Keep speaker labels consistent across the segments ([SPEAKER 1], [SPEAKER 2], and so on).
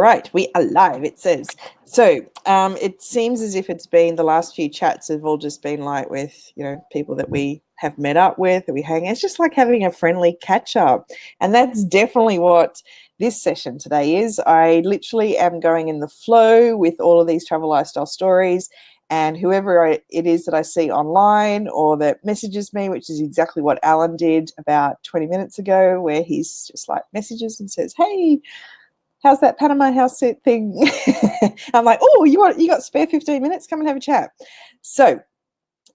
[SPEAKER 1] right, we are live, it says. So it seems as if it's been, the last few chats have all just been like with, you know, people that we have met up with, that we hang. It's just like having a friendly catch up. And that's definitely what this session today is. I literally am going in the flow with all of these travel lifestyle stories, and whoever it is that I see online or that messages me, which is exactly what Alan did about 20 minutes ago, where he's just like messages and says, hey, how's that Panama house sit thing? I'm like, oh, you got spare 15 minutes? Come and have a chat. So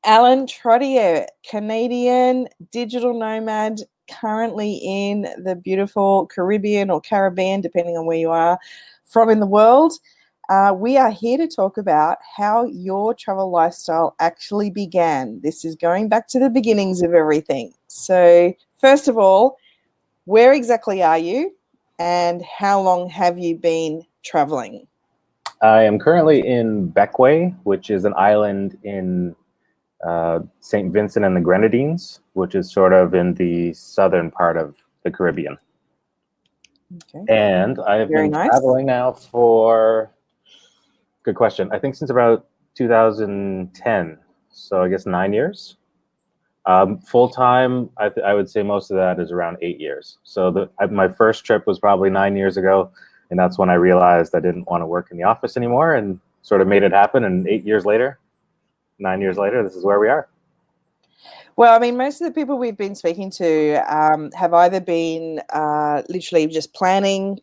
[SPEAKER 1] Alan Trottier, Canadian digital nomad, currently in the beautiful Caribbean or Caribbean, depending on where you are from in the world. We are here to talk about how your travel lifestyle actually began. This is going back to the beginnings of everything. So first of all, where exactly are you and how long have you been traveling?
[SPEAKER 2] I am currently in 𝗣𝗲𝗿𝗀𝗀𝗀, which is an island in St. Vincent and the Grenadines, which is sort of in the southern part of the Caribbean. Okay. And I have been traveling now for, good question, I think since about 2010, so I guess 9 years. Full-time, I would say most of that is around 8 years. So my first trip was probably 9 years ago, and that's when I realized I didn't want to work in the office anymore and sort of made it happen. And 8 years later, 9 years later, this is where we are.
[SPEAKER 1] Well, I mean, most of the people we've been speaking to have either been literally just planning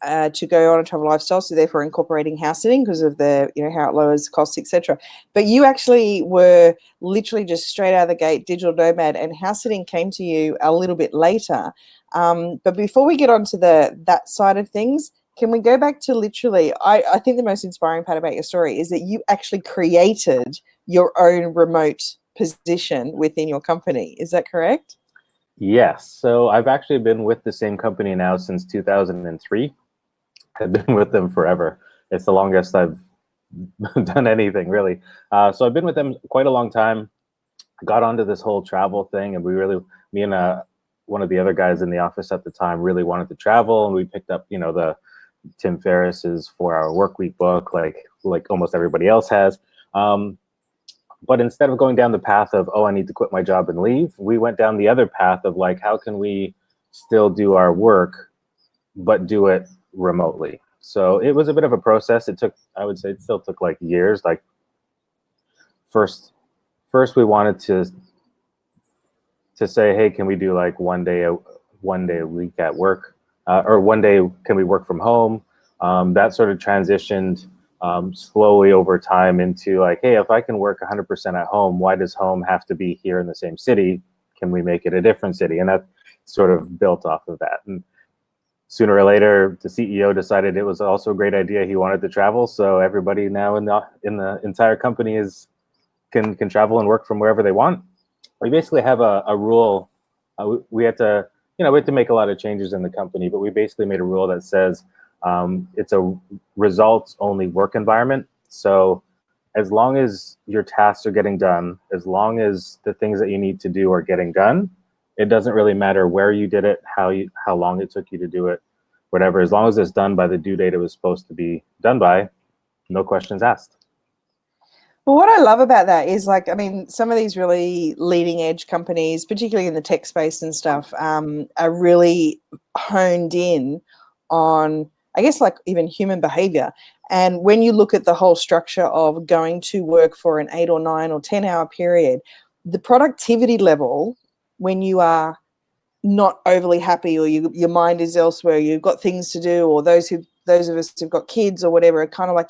[SPEAKER 1] to go on a travel lifestyle, so therefore incorporating house sitting because of the, you know, how it lowers costs, etc. But you actually were literally just straight out of the gate digital nomad, and house sitting came to you a little bit later. But before we get on to that side of things, can we go back to literally, I think the most inspiring part about your story is that you actually created your own remote position within your company. Is that correct?
[SPEAKER 2] Yes. So I've actually been with the same company now since 2003. I've been with them forever. It's the longest I've done anything, really. So I've been with them quite a long time. Got onto this whole travel thing, and me and one of the other guys in the office at the time really wanted to travel, and we picked up, you know, the Tim Ferriss's 4-Hour Workweek book, like almost everybody else has. But instead of going down the path of, oh, I need to quit my job and leave, we went down the other path of like, how can we still do our work, but do it remotely? So it was a bit of a process. It took, I would say it still took like years. Like first we wanted to say, hey, can we do like one day a week at work, or one day can we work from home? That sort of transitioned slowly over time into like, hey, if I can work 100% at home, why does home have to be here in the same city? Can we make it a different city? And that sort of built off of that. And sooner or later, the CEO decided it was also a great idea. He wanted to travel, so everybody now in the entire company can travel and work from wherever they want. We basically have a rule. We had to make a lot of changes in the company, but we basically made a rule that says it's a results-only work environment. So as long as your tasks are getting done, as long as the things that you need to do are getting done, it doesn't really matter where you did it, how long it took you to do it, whatever. As long as it's done by the due date it was supposed to be done by, no questions asked.
[SPEAKER 1] Well, what I love about that is, like, I mean, some of these really leading edge companies, particularly in the tech space and stuff, are really honed in on, I guess, like even human behavior. And when you look at the whole structure of going to work for an 8 or 9 or 10-hour period, the productivity level, when you are not overly happy or your mind is elsewhere, you've got things to do, or those of us who've got kids or whatever, are kind of like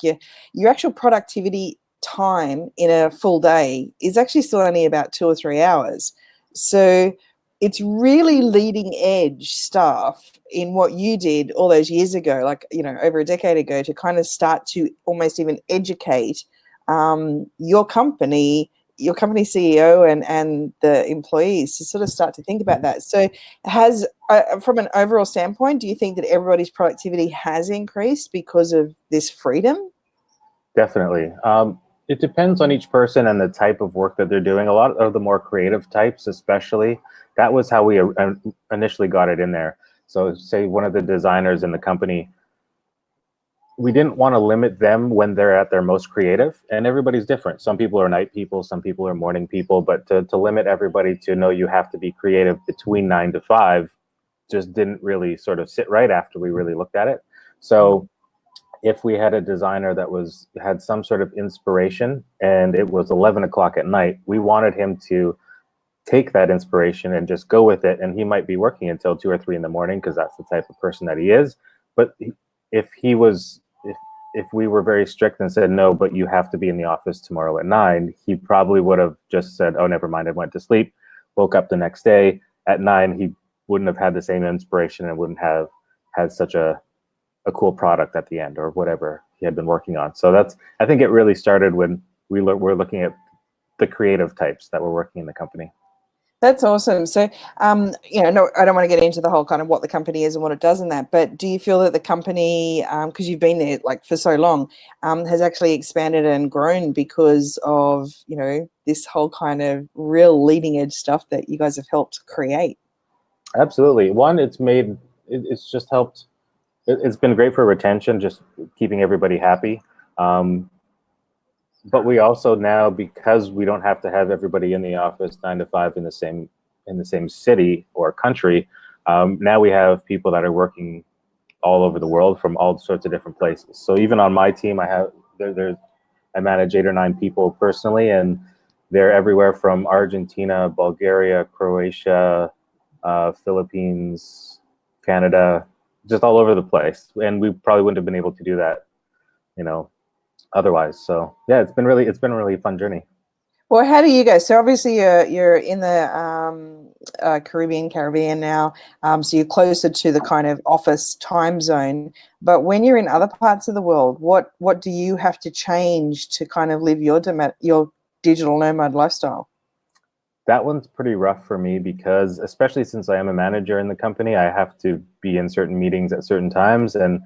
[SPEAKER 1] your actual productivity time in a full day is actually still only about 2 or 3 hours. So it's really leading edge stuff in what you did all those years ago, like, you know, over a decade ago, to kind of start to almost even educate your company CEO and the employees to sort of start to think about that. So has, from an overall standpoint, do you think that everybody's productivity has increased because of this freedom?
[SPEAKER 2] Definitely. It depends on each person and the type of work that they're doing. A lot of the more creative types, especially, that was how we initially got it in there. So say one of the designers in the company, we didn't want to limit them when they're at their most creative, and everybody's different. Some people are night people, some people are morning people, but to limit everybody to no, you have to be creative between 9 to 5 just didn't really sort of sit right after we really looked at it. So if we had a designer that had some sort of inspiration and it was 11 o'clock at night, we wanted him to take that inspiration and just go with it. And he might be working until 2 or 3 in the morning because that's the type of person that he is. But if we were very strict and said, no, but you have to be in the office tomorrow at 9, he probably would have just said, oh, never mind, I went to sleep, woke up the next day at 9, he wouldn't have had the same inspiration and wouldn't have had such a cool product at the end or whatever he had been working on. So I think it really started when we were looking at the creative types that were working in the company.
[SPEAKER 1] That's awesome. So, no, I don't want to get into the whole kind of what the company is and what it does in that, but do you feel that the company, because you've been there like for so long, has actually expanded and grown because of, this whole kind of real leading edge stuff that you guys have helped create?
[SPEAKER 2] Absolutely. One, it's just helped. It's been great for retention, just keeping everybody happy. But we also now, because we don't have to have everybody in the office 9 to 5 in the same city or country, now we have people that are working all over the world from all sorts of different places. So even on my team, I manage 8 or 9 people personally, and they're everywhere from Argentina, Bulgaria, Croatia, Philippines, Canada, just all over the place. And we probably wouldn't have been able to do that, otherwise. So yeah, it's been a really fun journey.
[SPEAKER 1] Well, how do you go? So obviously you're in the Caribbean now, so you're closer to the kind of office time zone. But when you're in other parts of the world, what do you have to change to kind of live your digital nomad lifestyle?
[SPEAKER 2] That one's pretty rough for me because, especially since I am a manager in the company, I have to be in certain meetings at certain times. And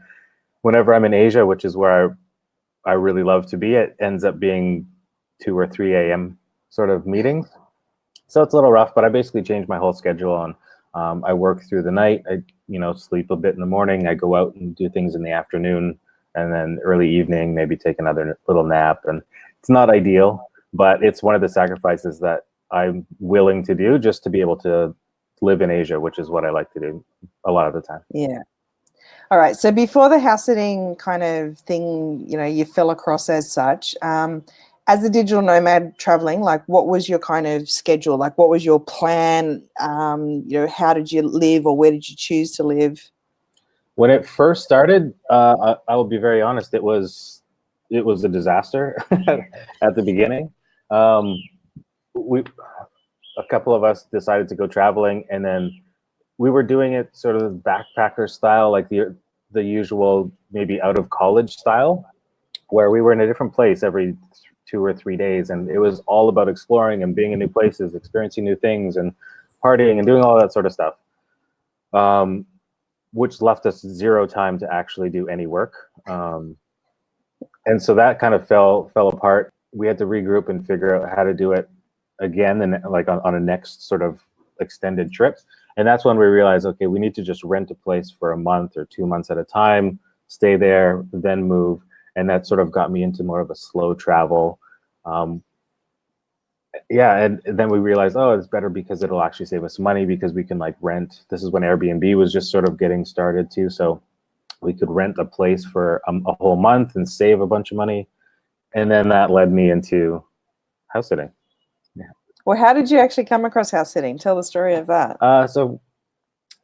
[SPEAKER 2] whenever I'm in Asia, which is where I really love to be, it ends up being 2 or 3 a.m. sort of meetings. So it's a little rough, but I basically changed my whole schedule on. I work through the night, I sleep a bit in the morning, I go out and do things in the afternoon, and then early evening, maybe take another little nap. And it's not ideal, but it's one of the sacrifices that I'm willing to do just to be able to live in Asia, which is what I like to do a lot of the time.
[SPEAKER 1] Yeah. All right. So before the house sitting kind of thing, you fell across as such, as a digital nomad traveling, like what was your kind of schedule? Like what was your plan? How did you live, or where did you choose to live?
[SPEAKER 2] When it first started, I will be very honest, it was a disaster at the beginning. A couple of us decided to go traveling, and then we were doing it sort of backpacker style, like the usual maybe out of college style, where we were in a different place every 2 or 3 days, and it was all about exploring and being in new places, experiencing new things, and partying and doing all that sort of stuff, which left us 0 time to actually do any work. And so that kind of fell apart. We had to regroup and figure out how to do it again, and like on a next sort of extended trip. And that's when we realized, okay, we need to just rent a place for a month or 2 months at a time, stay there, then move. And that sort of got me into more of a slow travel. Yeah, and then we realized, oh, it's better because it'll actually save us money because we can like rent. This is when Airbnb was just sort of getting started too. So we could rent a place for a whole month and save a bunch of money. And then that led me into house sitting. Yeah.
[SPEAKER 1] Well, how did you actually come across house sitting? Tell the story of that.
[SPEAKER 2] So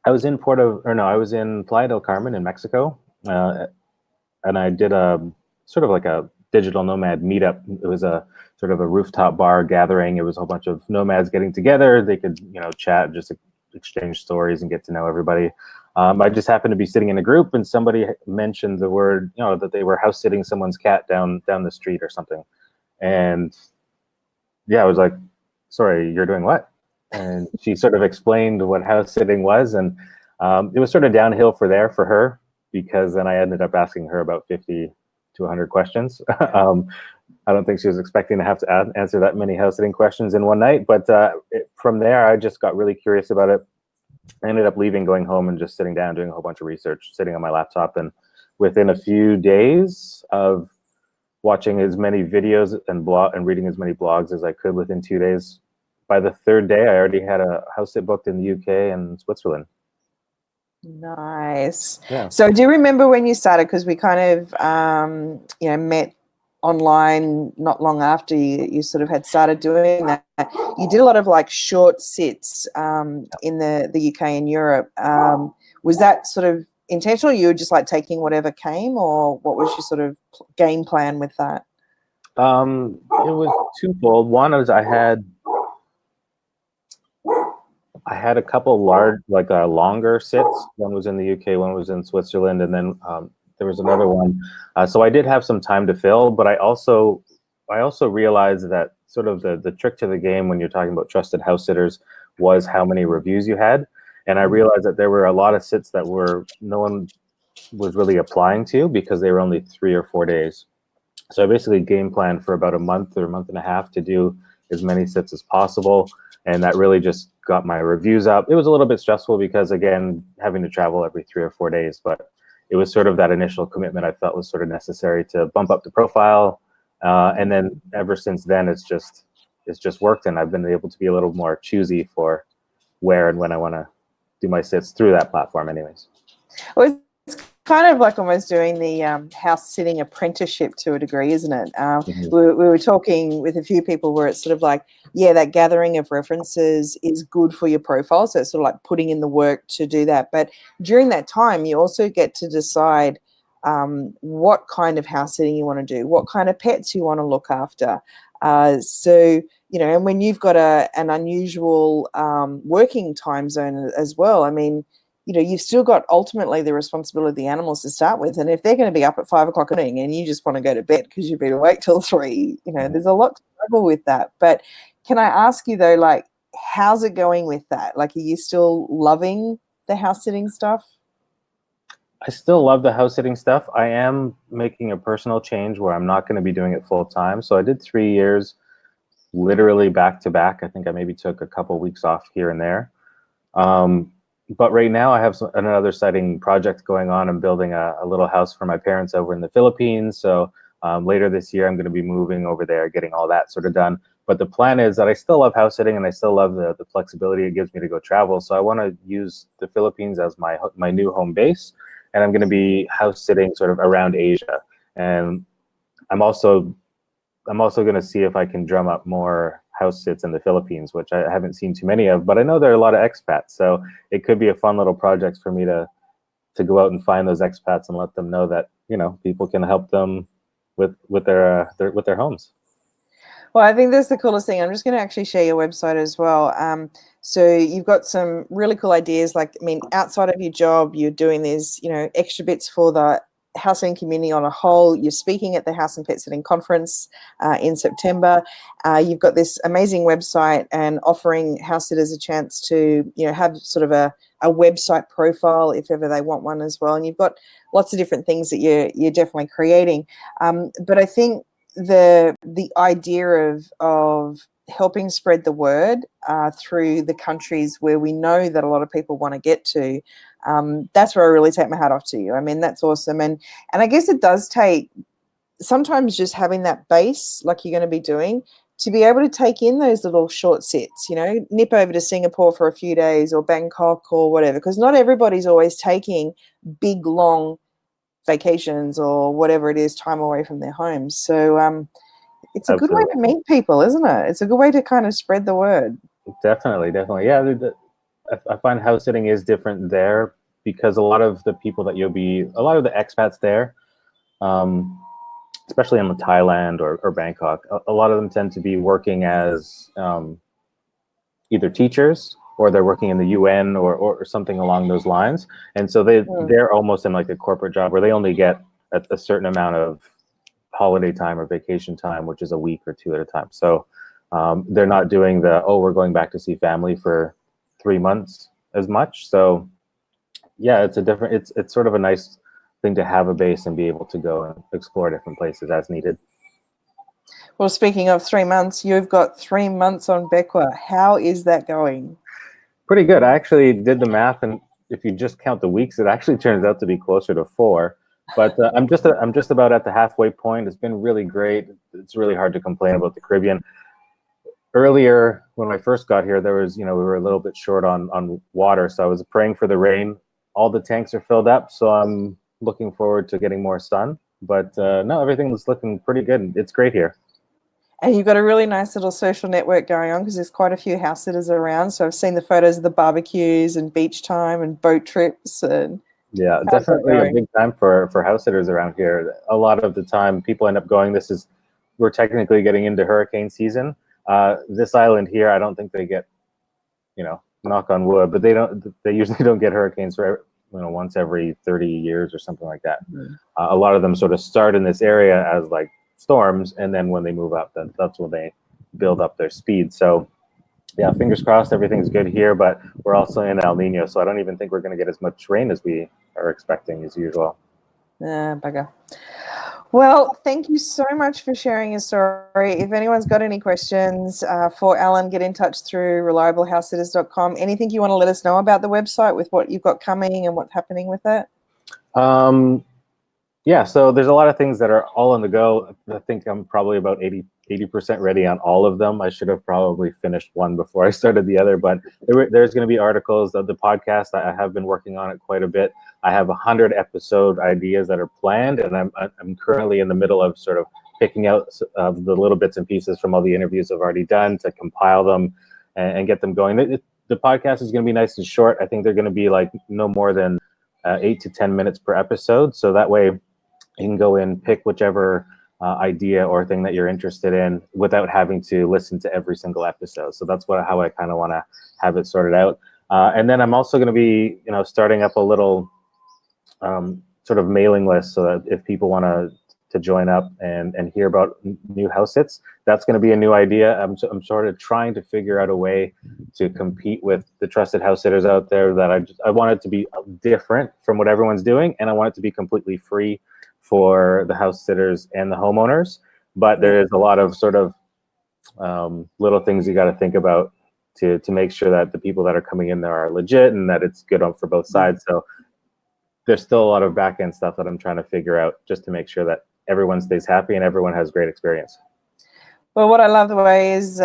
[SPEAKER 2] I was in I was in Playa del Carmen in Mexico, and I did a sort of like a digital nomad meetup. It was a sort of a rooftop bar gathering. It was a whole bunch of nomads getting together. They could, chat, just exchange stories and get to know everybody. I just happened to be sitting in a group, and somebody mentioned the word, that they were house sitting someone's cat down the street or something. And yeah, I was like, sorry, you're doing what? And she sort of explained what house sitting was, and it was sort of downhill for her, because then I ended up asking her about 50 to 100 questions. I don't think she was expecting to have to answer that many house sitting questions in one night, but from there, I just got really curious about it. I ended up leaving, going home, and just sitting down, doing a whole bunch of research, sitting on my laptop, and within a few days of watching as many videos and reading as many blogs as I could within 2 days. By the third day, I already had a house sit booked in the UK and Switzerland.
[SPEAKER 1] Nice.
[SPEAKER 2] Yeah.
[SPEAKER 1] So do you remember when you started? Because we kind of, you know, met online not long after you sort of had started doing that. You did a lot of like short sits in the UK and Europe. Was that sort of intentional? You were just like taking whatever came, or what was your sort of game plan with that?
[SPEAKER 2] It was twofold. One is I had a couple large, like longer sits. One was in the UK, one was in Switzerland, and then there was another one. So I did have some time to fill, but I also realized that sort of the trick to the game when you're talking about trusted house sitters was how many reviews you had. And I realized that there were a lot of sits that no one was really applying to because they were only 3 or 4 days. So I basically game planned for about a month or a month and a half to do as many sits as possible. And that really just got my reviews up. It was a little bit stressful because, again, having to travel every 3 or 4 days, but it was sort of that initial commitment I felt was sort of necessary to bump up the profile. And then ever since then, it's just worked, and I've been able to be a little more choosy for where and when I want to do my sits through that platform anyways.
[SPEAKER 1] Well, it's kind of like almost doing the house sitting apprenticeship to a degree, isn't it? We were talking with a few people where it's sort of like, yeah, that gathering of references is good for your profile. So it's sort of like putting in the work to do that. But during that time, you also get to decide what kind of house sitting you want to do, what kind of pets you want to look after. So, you know, and when you've got an unusual working time zone as well, I mean, you know, you've still got ultimately the responsibility of the animals to start with. And if they're going to be up at 5 o'clock in the morning and you just want to go to bed because you've been awake till 3, you know, there's a lot to struggle with that. But can I ask you though, like, how's it going with that? Like, are you still loving the house sitting stuff?
[SPEAKER 2] I still love the house sitting stuff. I am making a personal change where I'm not going to be doing it full time. So I did 3 years literally back to back. I think I maybe took a couple weeks off here and there. But right now I have another exciting project going on. I'm building a little house for my parents over in the Philippines. So later this year, I'm going to be moving over there, getting all that sort of done. But the plan is that I still love house sitting and I still love the flexibility it gives me to go travel. So I want to use the Philippines as my new home base. And I'm going to be house sitting sort of around Asia. And I'm also going to see if I can drum up more house sits in the Philippines, which I haven't seen too many of, but I know there are a lot of expats. So it could be a fun little project for me to go out and find those expats and let them know that, you know, people can help them with their homes. Well,
[SPEAKER 1] I think that's the coolest thing. I'm just going to actually share your website as well. So you've got some really cool ideas. Like, I mean, outside of your job, you're doing these, you know, extra bits for the house sitting community on a whole. You're speaking at the House and Pet Sitting Conference in September. You've got this amazing website and offering house sitters a chance to, you know, have sort of a website profile if ever they want one as well. And you've got lots of different things that you're definitely creating. But I think the idea of helping spread the word through the countries where we know that a lot of people want to get to, that's where I really take my hat off to you. I mean, that's awesome. And I guess it does take sometimes just having that base like you're going to be doing to be able to take in those little short sits, you know, nip over to Singapore for a few days or Bangkok or whatever, because not everybody's always taking big, long vacations or whatever it is, time away from their homes. So it's a good way to meet people, isn't it? It's a good way to kind of spread the word.
[SPEAKER 2] Definitely. Yeah, I find house sitting is different there because a lot of the people that a lot of the expats there, especially in Thailand or Bangkok, a lot of them tend to be working as either teachers or they're working in the UN or something along those lines. And so they're almost in like a corporate job where they only get a certain amount of holiday time or vacation time, which is a week or 2 at a time. So they're not doing we're going back to see family for 3 months as much. So yeah, it's sort of a nice thing to have a base and be able to go and explore different places as needed.
[SPEAKER 1] Well, speaking of 3 months, you've got 3 months on 𝗣𝗀. How is that going?
[SPEAKER 2] Pretty good. I actually did the math, and if you just count the weeks, it actually turns out to be closer to 4. But I'm just about at the halfway point. It's been really great. It's really hard to complain about the Caribbean. Earlier, when I first got here, there was, we were a little bit short on water, so I was praying for the rain. All the tanks are filled up, so I'm looking forward to getting more sun. But no, everything's looking pretty good. It's great here.
[SPEAKER 1] And you've got a really nice little social network going on because there's quite a few house sitters around. So I've seen the photos of the barbecues and beach time and boat trips. And
[SPEAKER 2] yeah, definitely a big time for house sitters around here. A lot of the time, people end up going. We're technically getting into hurricane season. This island here, I don't think they get, knock on wood, but they usually don't get hurricanes for once every 30 years or something like that. Mm-hmm. A lot of them sort of start in this area as like storms, and then when they move up, that's when they build up their speed. So yeah, fingers crossed everything's good here, but we're also in El Nino, so I don't even think we're going to get as much rain as we are expecting as usual.
[SPEAKER 1] Bugger. Well, thank you so much for sharing your story. If anyone's got any questions for Alan, get in touch through reliablehousesitters.com. Anything you want to let us know about the website with what you've got coming and what's happening with it?
[SPEAKER 2] Yeah, so there's a lot of things that are all on the go. I think I'm probably about 80% ready on all of them. I should have probably finished one before I started the other, but there's going to be articles of the podcast. I have been working on it quite a bit. I have 100 episode ideas that are planned, and I'm currently in the middle of sort of picking out the little bits and pieces from all the interviews I've already done to compile them and get them going. The podcast is going to be nice and short. I think they're going to be like no more than 8 to 10 minutes per episode, so that way you can go in, pick whichever idea or thing that you're interested in without having to listen to every single episode. So that's how I kind of want to have it sorted out. And then I'm also going to be, starting up a little sort of mailing list so that if people want to join up and hear about new house sits, that's going to be a new idea. I'm sort of trying to figure out a way to compete with the trusted house sitters out there. That I want it to be different from what everyone's doing, and I want it to be completely free for the house sitters and the homeowners. But there is a lot of sort of little things you got to think about to make sure that the people that are coming in there are legit and that it's good for both sides. So there's still a lot of back end stuff that I'm trying to figure out just to make sure that everyone stays happy and everyone has great experience.
[SPEAKER 1] Well, what I love the way is,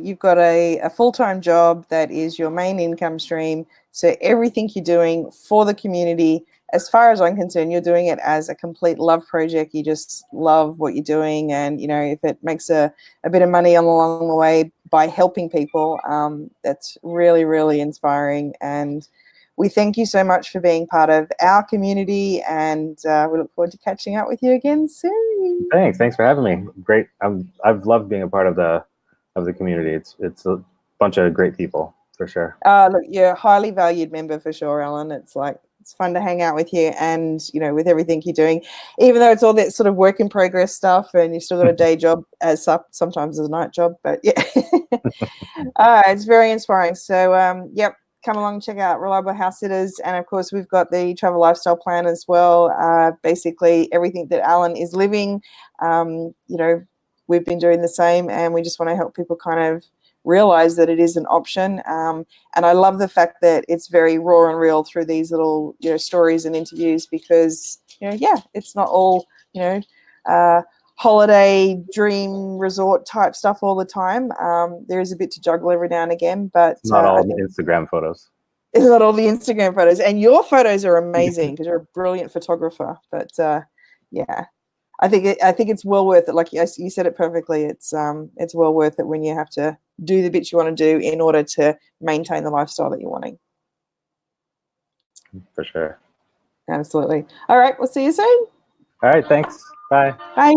[SPEAKER 1] you've got a full-time job that is your main income stream. So everything you're doing for the community, as far as I'm concerned, you're doing it as a complete love project. You just love what you're doing. And, if it makes a bit of money along the way by helping people, that's really, really inspiring. And we thank you so much for being part of our community, and we look forward to catching up with you again soon.
[SPEAKER 2] Thanks for having me. Great. I've loved being a part of the community. It's a bunch of great people for sure.
[SPEAKER 1] Look, you're a highly valued member for sure, Alan. It's fun to hang out with you, and with everything you're doing, even though it's all that sort of work in progress stuff, and you've still got a day job sometimes as a night job, but yeah, it's very inspiring. So yep. Come along, check out Reliable House Sitters. And of course, we've got the travel lifestyle plan as well. Basically, everything that Alan is living, we've been doing the same, and we just want to help people kind of realize that it is an option. And I love the fact that it's very raw and real through these little, stories and interviews, because, it's not all, holiday dream resort type stuff all the time. There is a bit to juggle every now and again, but
[SPEAKER 2] not all the Instagram photos.
[SPEAKER 1] It's not all the Instagram photos, and your photos are amazing because you're a brilliant photographer. But yeah, I think it's well worth it. Like you said it perfectly. It's well worth it when you have to do the bits you want to do in order to maintain the lifestyle that you're wanting.
[SPEAKER 2] For sure.
[SPEAKER 1] Absolutely. All right, we'll see you soon.
[SPEAKER 2] All right, thanks. Bye.
[SPEAKER 1] Bye.